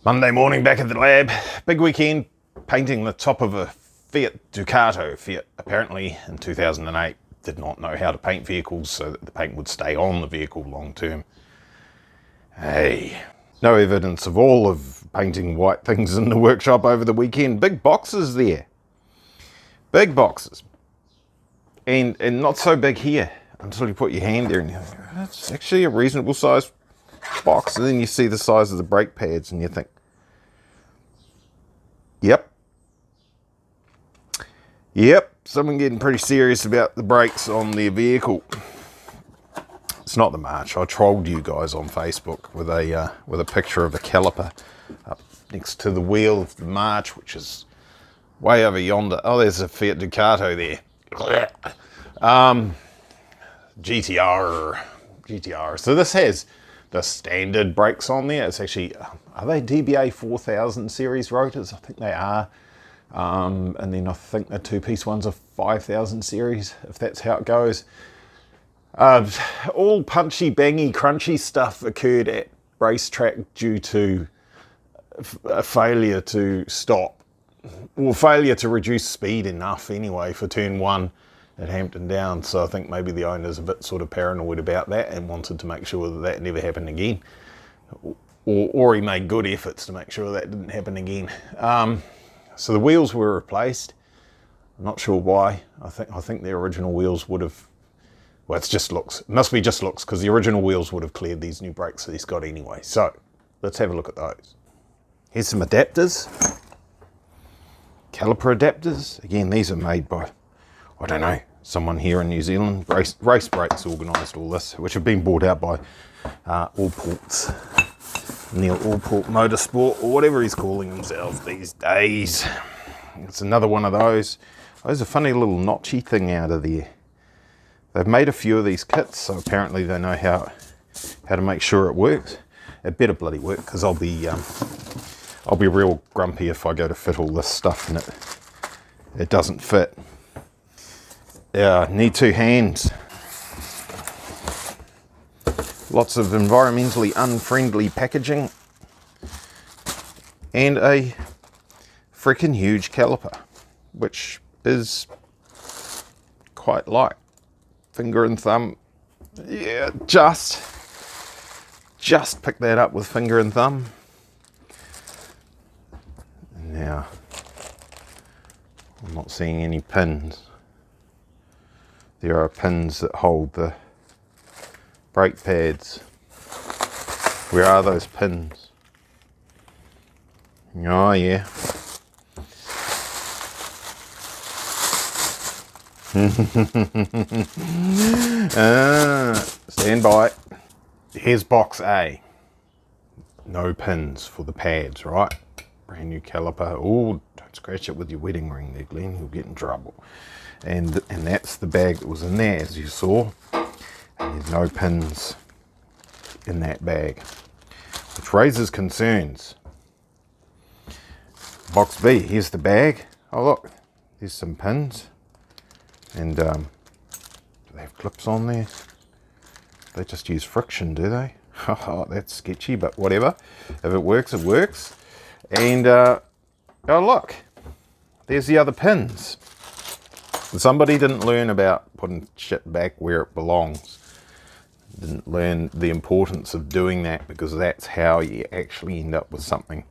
Monday morning back at the lab. Big weekend painting the top of a Fiat Ducato. Fiat apparently in 2008 did not know how to paint vehicles so that the paint would stay on the vehicle long term. Hey, no evidence of all of painting white things in the workshop over the weekend. Big boxes there. Big boxes. And not so big here until you put your hand there and you think, that's actually a reasonable size box. And then you see the size of the brake pads and you think, Yep, someone getting pretty serious about the brakes on their vehicle. It's not the March. I trolled you guys on Facebook with a picture of a caliper up next to the wheel of the March, which is way over yonder. Oh, there's a Fiat Ducato there. GTR. So this has the standard brakes on there. It's actually, are they DBA 4000 series rotors? I think they are. And then I think the two-piece ones are 5000 series, if that's how it goes. All punchy, bangy, crunchy stuff occurred at racetrack due to a failure to stop, or failure to reduce speed enough anyway for turn one at Hampton Downs. So I think maybe the owner's a bit sort of paranoid about that and wanted to make sure that that never happened again. Or he made good efforts to make sure that didn't happen again. So the wheels were replaced. I'm not sure why. I think the original wheels would have, well, it's just looks. It must be just looks, because the original wheels would have cleared these new brakes that he's got anyway. So let's have a look at those. Here's some adapters. Caliper adapters. Again, these are made by, I don't know, someone here in New Zealand. Race Brakes organised all this, which have been bought out by Allport's. Neil Allport Motorsport, or whatever he's calling himself these days. It's another one of those. There's a funny little notchy thing out of there. They've made a few of these kits, so apparently they know how to make sure it works. It better bloody work, because I'll be real grumpy if I go to fit all this stuff and it doesn't fit. Yeah, need two hands. Lots of environmentally unfriendly packaging, and a freaking huge caliper, which is quite light. Finger and thumb. Yeah, just pick that up with finger and thumb. Now, I'm not seeing any pins. There are pins that hold the brake pads. Where are those pins? Oh yeah. Stand by. Here's box A. No pins for the pads, right? Brand new caliper. Oh, don't scratch it with your wedding ring there, Glenn. You'll get in trouble. And that's the bag that was in there, as you saw. And there's no pins in that bag, which raises concerns. Box B, here's the bag. Oh look, there's some pins. And do they have clips on there? They just use friction, do they? Oh, that's sketchy, but whatever. If it works, it works. And oh look, there's the other pins. Somebody didn't learn about putting shit back where it belongs. Didn't learn the importance of doing that, because that's how you actually end up with something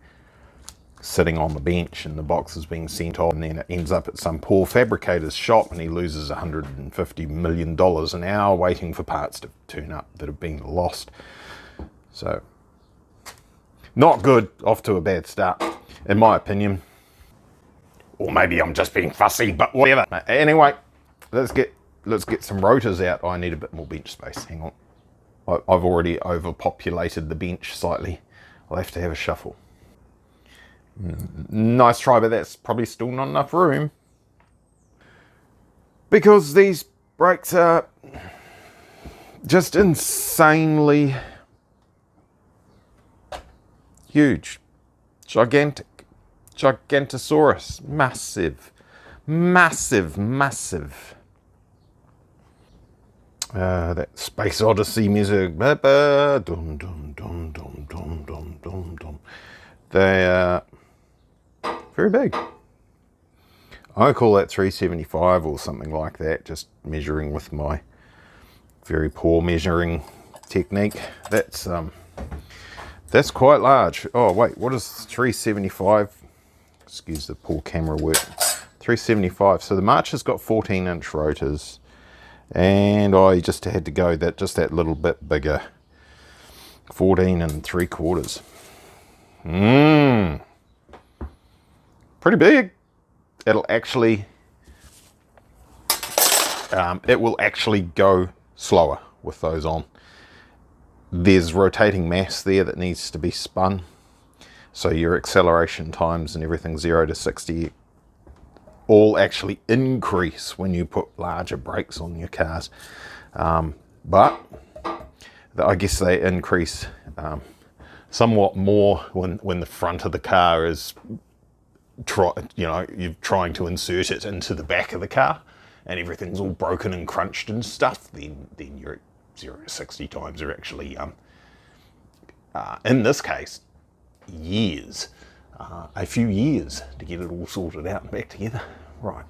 sitting on the bench and the box is being sent off, and then it ends up at some poor fabricator's shop and he loses $150 million an hour waiting for parts to turn up that have been lost. So, not good. Off to a bad start, in my opinion. Or maybe I'm just being fussy, but whatever. Anyway, let's get some rotors out. I need a bit more bench space. Hang on. I've already overpopulated the bench slightly. I'll have to have a shuffle. Nice try, but that's probably still not enough room. Because these brakes are just insanely huge. Gigantic. Gigantosaurus. Massive. That Space Odyssey music. Dum, dum, dum, dum, dum, dum, dum, dum. They are very big. I call that 375 or something like that, just measuring with my very poor measuring technique. That's quite large. Oh wait, what is 375? Excuse the poor camera work. 375. So the March has got 14-inch rotors, and I just had to go just that little bit bigger. 14 3/4. Pretty big. It'll actually it will actually go slower with those on. There's rotating mass there that needs to be spun, so your acceleration times and everything 0 to 60 all actually increase when you put larger brakes on your cars, but I guess they increase somewhat more when the front of the car is you're trying to insert it into the back of the car and everything's all broken and crunched and stuff. Then your 0 to 60 times are actually in this case years, a few years to get it all sorted out and back together. Right,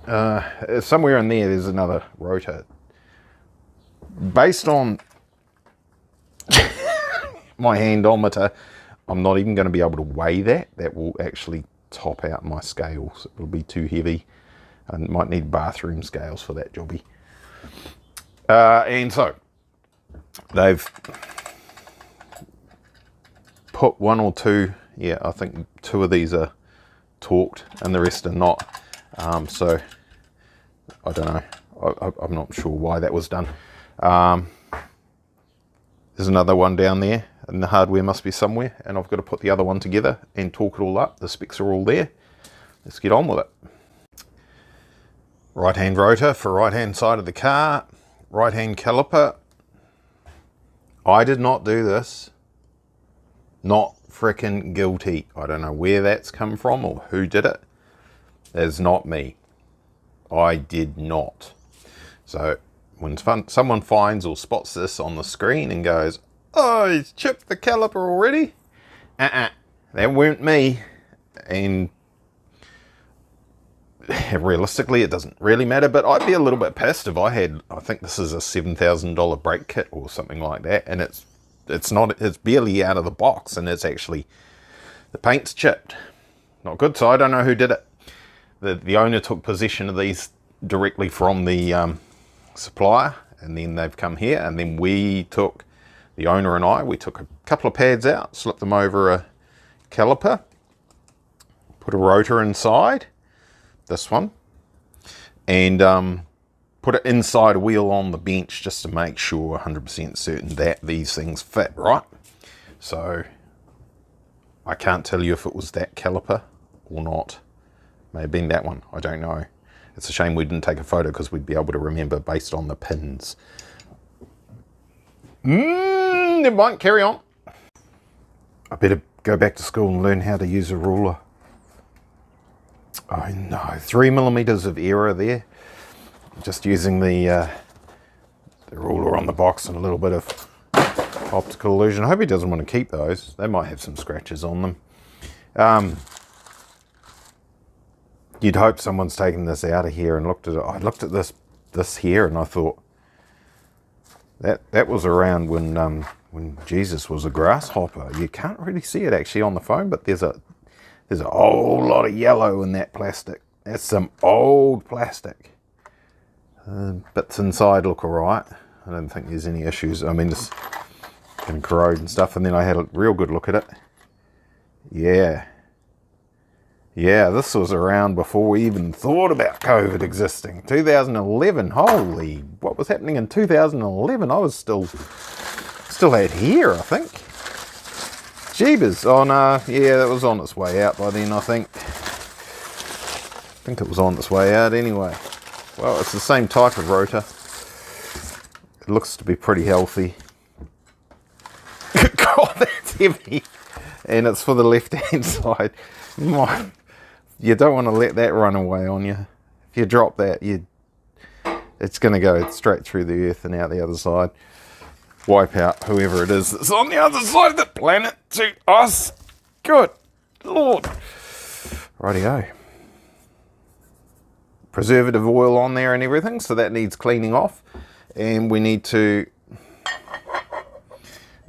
somewhere in there's another rotor. Based on my handometer, I'm not even going to be able to weigh that. That will actually top out my scales. It will be too heavy and might need bathroom scales for that jobby. And so they've put one or two, yeah, I think 2 of these are torqued and the rest are not. So I don't know. I'm not sure why that was done. There's another one down there, and the hardware must be somewhere, and I've got to put the other one together and torque it all up. The specs are all there. Let's get on with it. Right hand rotor for right hand side of the car, right hand caliper. I did not do this. Not frickin' guilty. I don't know where that's come from or who did it. It's not me. I did not. So when someone finds or spots this on the screen and goes, oh, he's chipped the caliper already, that weren't me. And realistically, it doesn't really matter, but I'd be a little bit pissed if I think this is a $7,000 brake kit or something like that, and it's barely out of the box, and it's actually, the paint's chipped. Not good. So I don't know who did it. The owner took possession of these directly from the supplier, and then they've come here, and then the owner and I took a couple of pads out, slipped them over a caliper, put a rotor inside, this one, and put it inside a wheel on the bench just to make sure 100% certain that these things fit right. So I can't tell you if it was that caliper or not. May have been that one, I don't know. It's a shame we didn't take a photo because we'd be able to remember based on the pins. Never mind, carry on. I better go back to school and learn how to use a ruler. Oh no, 3mm of error there. Just using the ruler on the box and a little bit of optical illusion. I hope he doesn't want to keep those. They might have some scratches on them. You'd hope someone's taken this out of here and looked at it. I looked at this here and I thought that was around when Jesus was a grasshopper. You can't really see it actually on the phone, but there's a whole lot of yellow in that plastic. That's some old plastic. Bits inside look alright. I don't think there's any issues. I mean, it's going to corrode and stuff. And then I had a real good look at it. Yeah, this was around before we even thought about COVID existing. 2011, holy, what was happening in 2011? I was still had hair, I think. Jeebus. Oh no, yeah, that was on its way out by then, I think. I think it was on its way out anyway. Well, it's the same type of rotor. It looks to be pretty healthy. God, that's heavy. And it's for the left-hand side. You don't want to let that run away on you. If you drop that, it's going to go straight through the earth and out the other side. Wipe out whoever it is that's on the other side of the planet to us. Good Lord. Rightio. Preservative oil on there and everything, so that needs cleaning off. And we need to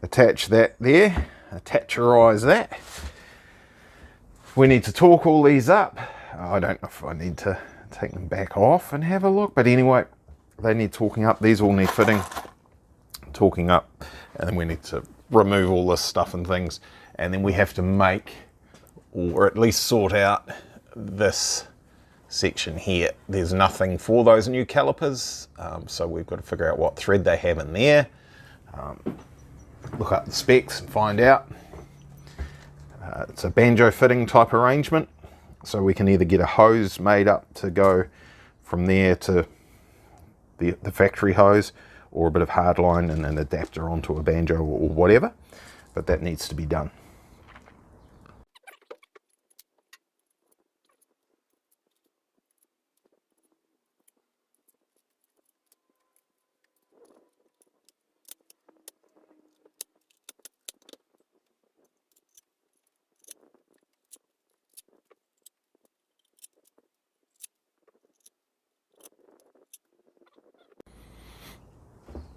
attach that there, attacherize that. We need to torque all these up. I don't know if I need to take them back off and have a look, but anyway, they need torquing up. These all need fitting, torquing up, and then we need to remove all this stuff and things, and then we have to make, or at least sort out, this section here. There's nothing for those new calipers, so we've got to figure out what thread they have in there, look up the specs and find out. It's a banjo fitting type arrangement, so we can either get a hose made up to go from there to the factory hose, or a bit of hard line and an adapter onto a banjo or whatever, but that needs to be done.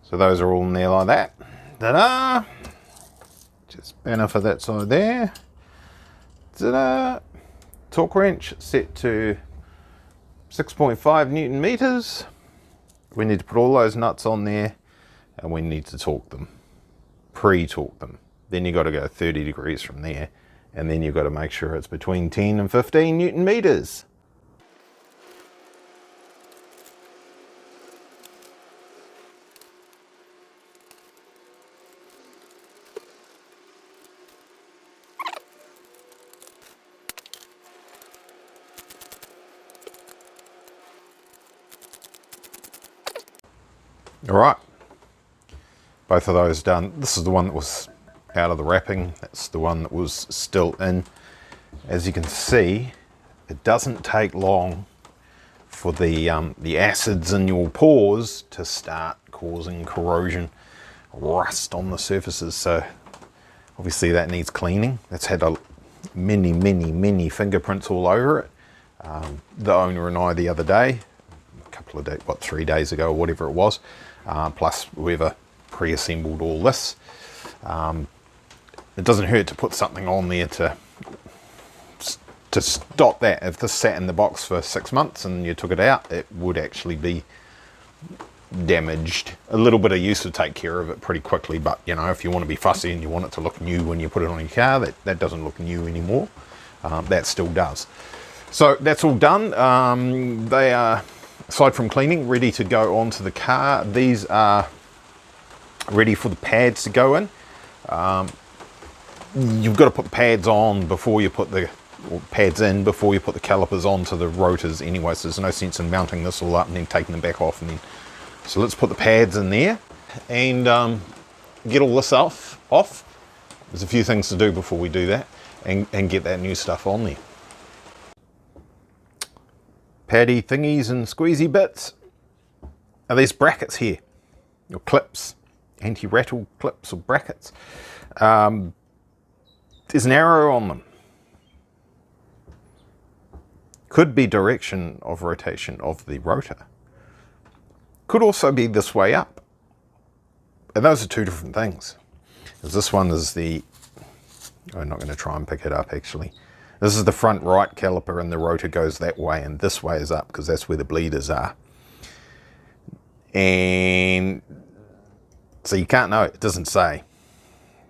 So those are all in there like that. Ta-da! Just banner for that side there. Ta-da! Torque wrench set to 6.5 Newton meters. We need to put all those nuts on there, and we need to torque them, pre-torque them. Then you got to go 30 degrees from there, and then you've got to make sure it's between 10 and 15 Newton meters. All right, both of those done. This is the one that was out of the wrapping. That's the one that was still in. As you can see, it doesn't take long for the acids in your pores to start causing corrosion, rust on the surfaces. So obviously that needs cleaning. That's had many fingerprints all over it. The owner and I the other day, a couple of days, 3 days ago or whatever it was, plus whoever pre-assembled all this. It doesn't hurt to put something on there to stop that. If this sat in the box for 6 months and you took it out, it would actually be damaged. A little bit of use would take care of it pretty quickly, but you know, if you want to be fussy and you want it to look new when you put it on your car, that doesn't look new anymore. That still does. So that's all done. They are, aside from cleaning, ready to go onto the car. These are ready for the pads to go in. You've got to put pads on before you put the pads in before you put the calipers onto the rotors anyway, so there's no sense in mounting this all up and then taking them back off. And then, so let's put the pads in there and get all this off. There's a few things to do before we do that, and get that new stuff on there. Paddy thingies and squeezy bits are these brackets here, or clips, anti-rattle clips or brackets. There's an arrow on them. Could be direction of rotation of the rotor. Could also be this way up. And those are two different things. This one is the, I'm not going to try and pick it up actually. This is the front right caliper and the rotor goes that way, and this way is up because that's where the bleeders are. And so you can't know, it doesn't say.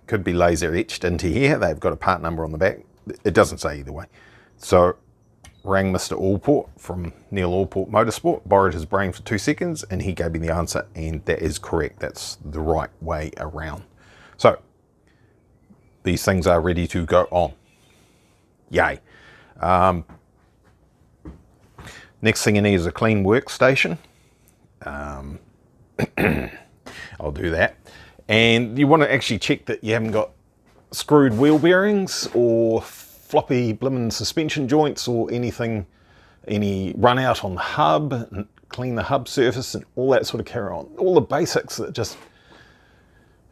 Could be laser etched into here. They've got a part number on the back. It doesn't say either way. So rang Mr. Allport from Neil Allport Motorsport, borrowed his brain for 2 seconds, and he gave me the answer, and that is correct. That's the right way around. So these things are ready to go on. Yay. Next thing you need is a clean workstation. I'll do that. And you want to actually check that you haven't got screwed wheel bearings or floppy blimmin' suspension joints or anything, any run out on the hub, and clean the hub surface and all that sort of carry on. All the basics that just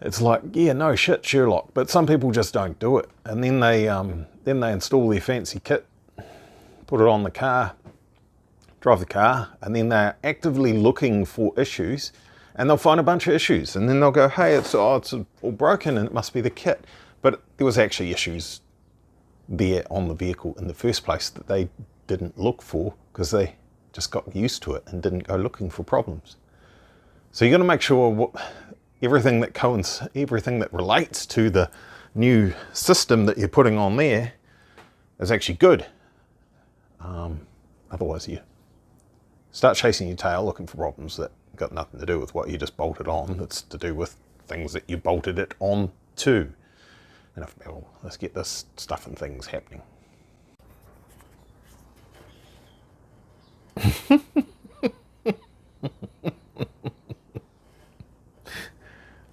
It's like, yeah, no shit, Sherlock. But some people just don't do it. And then they install their fancy kit, put it on the car, drive the car, and then they're actively looking for issues, and they'll find a bunch of issues. And then they'll go, hey, it's all broken and it must be the kit. But there was actually issues there on the vehicle in the first place that they didn't look for because they just got used to it and didn't go looking for problems. So you're going to make sure everything that relates to the new system that you're putting on there is actually good. Otherwise you start chasing your tail looking for problems that got nothing to do with what you just bolted on. It's to do with things that you bolted it on to. Enough metal. Let's get this stuff and things happening.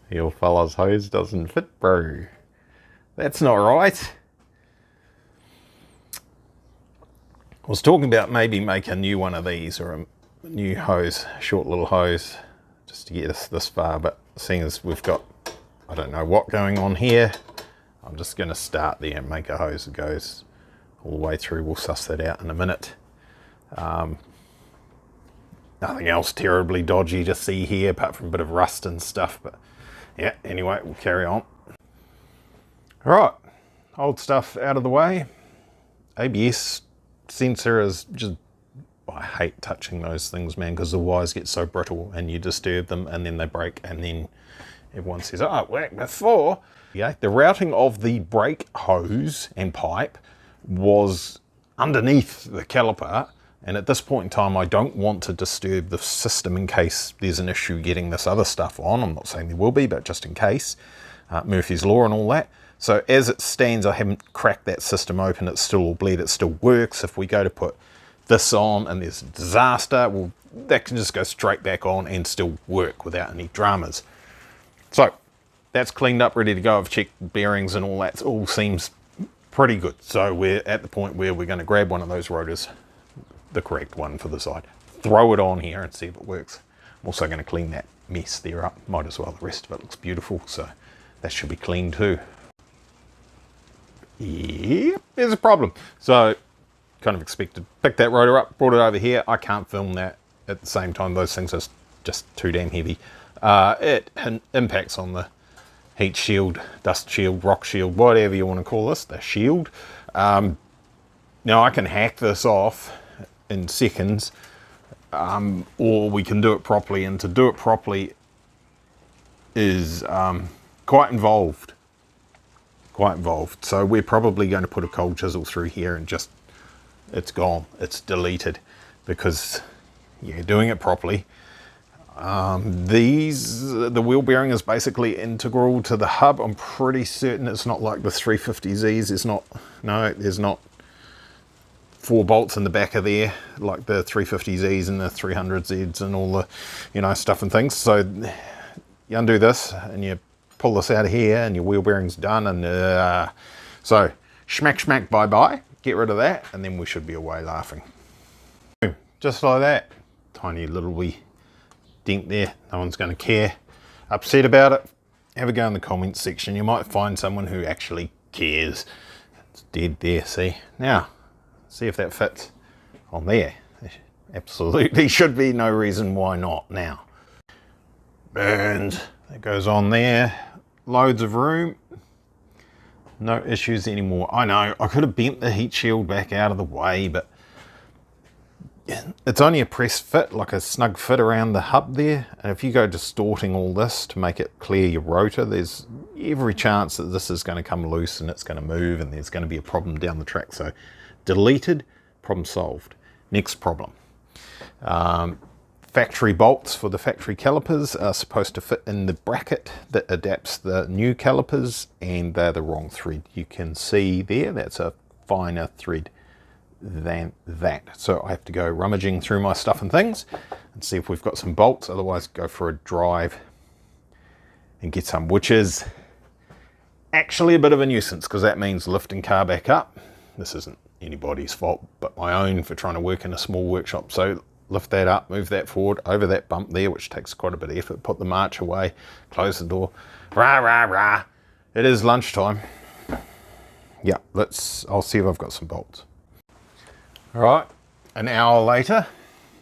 Your fella's hose doesn't fit, bro. That's not right. I was talking about maybe make a new one of these, or a new hose, short little hose, just to get us this far, but seeing as we've got, I don't know what going on here, I'm just going to start there and make a hose that goes all the way through. We'll suss that out in a minute. Nothing else terribly dodgy to see here apart from a bit of rust and stuff, but yeah, anyway, we'll carry on. All right, old stuff out of the way. ABS sensor is just, I hate touching those things, man, because the wires get so brittle and you disturb them and then they break, and then everyone says, oh, it worked before. Yeah, the routing of the brake hose and pipe was underneath the caliper, and at this point in time I don't want to disturb the system in case there's an issue getting this other stuff on. I'm not saying there will be, but just in case. Murphy's Law and all that. So as it stands, I haven't cracked that system open. It's still all bleed, it still works. If we go to put this on and there's a disaster, well, that can just go straight back on and still work without any dramas. So that's cleaned up, ready to go. I've checked bearings and all that. It all seems pretty good. So we're at the point where we're going to grab one of those rotors, the correct one for the side, throw it on here and see if it works. I'm also going to clean that mess there up. Might as well, the rest of it looks beautiful, so that should be clean too. Yep, there's a problem. So kind of expected, pick that rotor up, brought it over here. I can't film that at the same time. Those things are just too damn heavy. It impacts on the heat shield, dust shield, rock shield, whatever you want to call this, the shield. Now I can hack this off in seconds, or we can do it properly, and to do it properly is quite involved. So we're probably going to put a cold chisel through here and just, it's gone, it's deleted, because yeah, doing it properly. The wheel bearing is basically integral to the hub. I'm pretty certain it's not like the 350Zs. There's not 4 bolts in the back of there like the 350Zs and the 300Zs and all the, stuff and things. So you undo this and you pull this out of here and your wheel bearing's done, and so schmack, bye-bye. Get rid of that, and then we should be away laughing. Just like that. Tiny little wee dent there. No one's going to care. Upset about it? Have a go in the comments section. You might find someone who actually cares. It's dead there, see? Now, see if that fits on there. Absolutely should be no reason why not. Now, burns. That goes on there. Loads of room. No issues anymore. I know, I could have bent the heat shield back out of the way, but it's only a press fit, like a snug fit around the hub there. And if you go distorting all this to make it clear your rotor, there's every chance that this is going to come loose and it's going to move and there's going to be a problem down the track. So deleted, problem solved. Next problem. Factory bolts for the factory calipers are supposed to fit in the bracket that adapts the new calipers, and they're the wrong thread. You can see there, that's a finer thread than that. So I have to go rummaging through my stuff and things and see if we've got some bolts. Otherwise, go for a drive and get some, which is actually a bit of a nuisance because that means lifting car back up. This isn't anybody's fault but my own for trying to work in a small workshop. So lift that up, move that forward over that bump there, which takes quite a bit of effort, put the march away, close the door, Rah, rah, rah. It is lunchtime. Yeah, I'll see if I've got some bolts. All right, an hour later,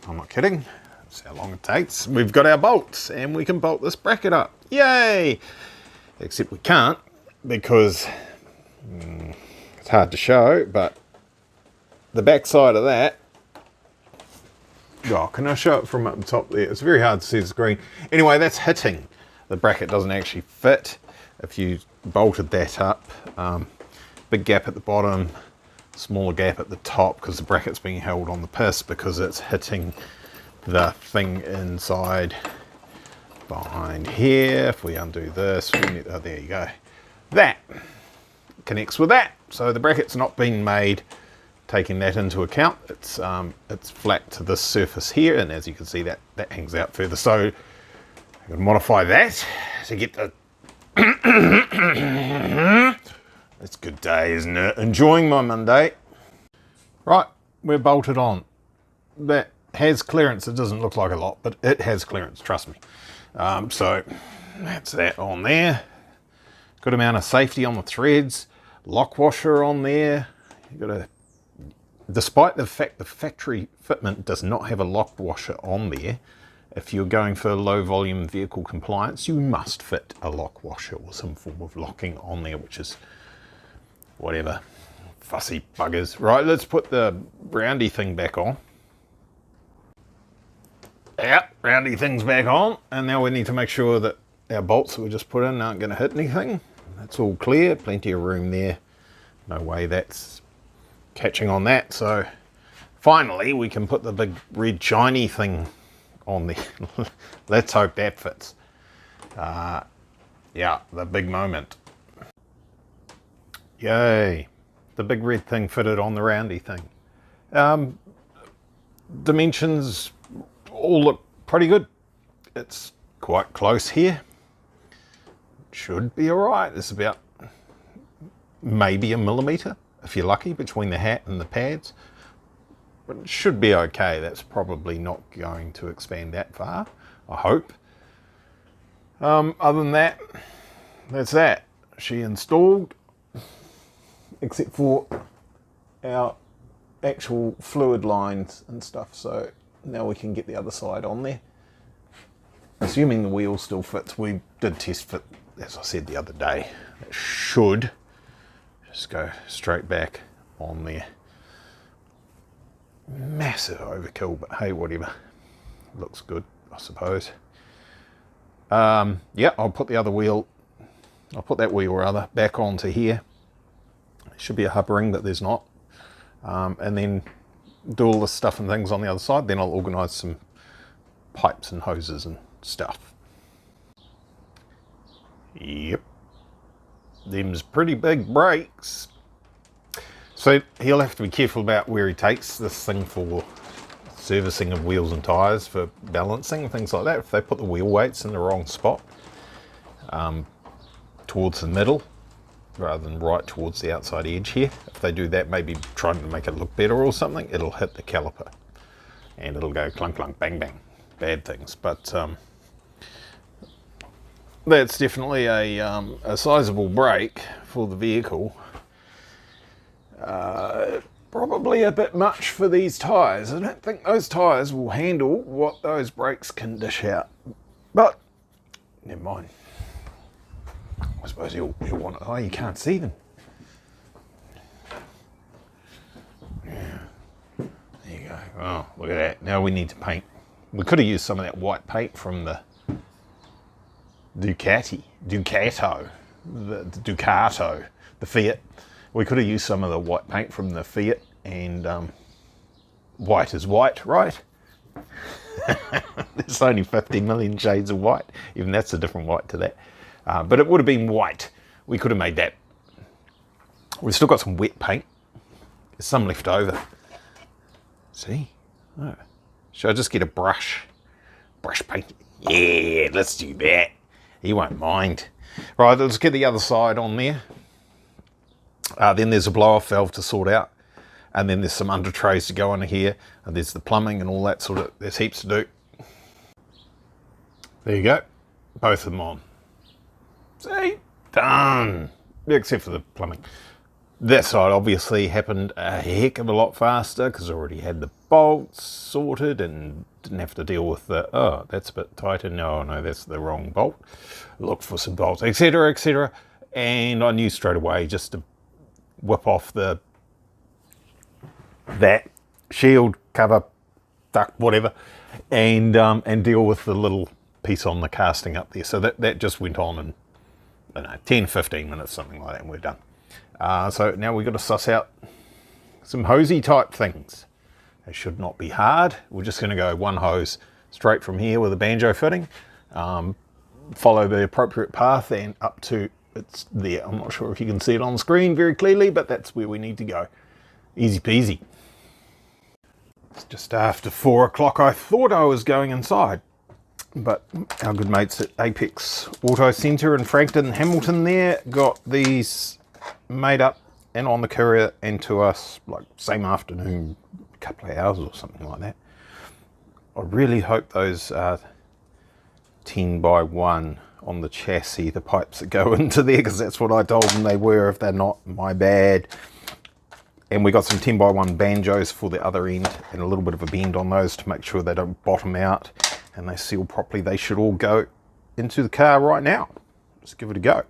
I'm not kidding, that's how long it takes. We've got our bolts and we can bolt this bracket up. Yay! Except we can't because it's hard to show, but the back side of that, oh, can I show it from up the top there? It's very hard to see the screen. Anyway, that's hitting. The bracket doesn't actually fit. If you bolted that up, big gap at the bottom, smaller gap at the top because the bracket's being held on the piss because it's hitting the thing inside behind here. If we undo this, we need, oh, there you go. That connects with that. So the bracket's not been made taking that into account. It's flat to this surface here, and as you can see that hangs out further. So I'm going to modify that to get the it's a good day, isn't it? Enjoying my Monday. Right, we're bolted on. That has clearance. It doesn't look like a lot, but it has clearance, trust me. So that's that on there. Good amount of safety on the threads. Lock washer on there. You've got to, despite the fact the factory fitment does not have a lock washer on there, if you're going for low volume vehicle compliance, you must fit a lock washer or some form of locking on there, which is whatever, fussy buggers. Right, let's put the roundy thing back on. Yep, roundy thing's back on, and now we need to make sure that our bolts that we just put in aren't going to hit anything. That's all clear, plenty of room there. No way that's catching on that. So finally we can put the big red shiny thing on there. Let's hope that fits. Yeah, the big moment. Yay, the big red thing fitted on the roundy thing. Dimensions all look pretty good. It's quite close here. Should be all right. It's about maybe 1 millimeter, if you're lucky, between the hat and the pads. But it should be okay. That's probably not going to expand that far, I hope. Other than that, that's that. She installed, except for our actual fluid lines and stuff. So now we can get the other side on there. Assuming the wheel still fits. We did test fit, as I said the other day. It should just go straight back on there. Massive overkill, but hey, whatever. Looks good, I suppose. Yeah, I'll put the other wheel, I'll put that wheel rather back onto here. Should be a hub ring, but there's not. And then do all the stuff and things on the other side. Then I'll organise some pipes and hoses and stuff. Yep. Them's pretty big brakes. So he'll have to be careful about where he takes this thing for servicing of wheels and tyres, for balancing and things like that. If they put the wheel weights in the wrong spot, towards the middle, rather than right towards the outside edge here. If they do that, maybe trying to make it look better or something, it'll hit the caliper and it'll go clunk, clunk, bang, bang. Bad things. But that's definitely a sizable brake for the vehicle. Probably a bit much for these tyres. I don't think those tyres will handle what those brakes can dish out. But never mind. I suppose you'll want it. Oh, you can't see them. Yeah. There you go. Oh, look at that. Now we need to paint. We could have used some of that white paint from the Ducato, the Fiat. We could have used some of the white paint from the Fiat, and white is white, right? There's only 50 million shades of white. Even that's a different white to that. But it would have been white. We could have made that. We've still got some wet paint. There's some left over. See? Oh. Should I just get a brush? Brush paint? Yeah, let's do that. He won't mind. Right, let's get the other side on there. Then there's a blow-off valve to sort out. And then there's some under trays to go under here. And there's the plumbing and all that sort of, there's heaps to do. There you go. Both of them on. See? Done. Except for the plumbing. That side obviously happened a heck of a lot faster because I already had the bolts sorted and didn't have to deal with the, oh, that's a bit tighter. No, that's the wrong bolt. Look for some bolts, etc., etc. And I knew straight away just to whip off that shield, cover, duct, whatever, and deal with the little piece on the casting up there. So that just went on in, I don't know, 10, 15 minutes, something like that, and we're done. So now we've got to suss out some hosey type things. They should not be hard. We're just going to go one hose straight from here with a banjo fitting, follow the appropriate path and up to, it's there. I'm not sure if you can see it on the screen very clearly, but that's where we need to go. Easy peasy. It's just after 4 o'clock. I thought I was going inside, but our good mates at Apex Auto Centre in Frankton, Hamilton there, got these made up and on the courier and to us like same afternoon, a couple of hours or something like that. I really hope those 10 by 1 on the chassis, the pipes that go into there, because that's what I told them they were. If they're not, my bad. And we got some 10 by 1 banjos for the other end and a little bit of a bend on those to make sure they don't bottom out and they seal properly. They should all go into the car right now. Let's give it a go.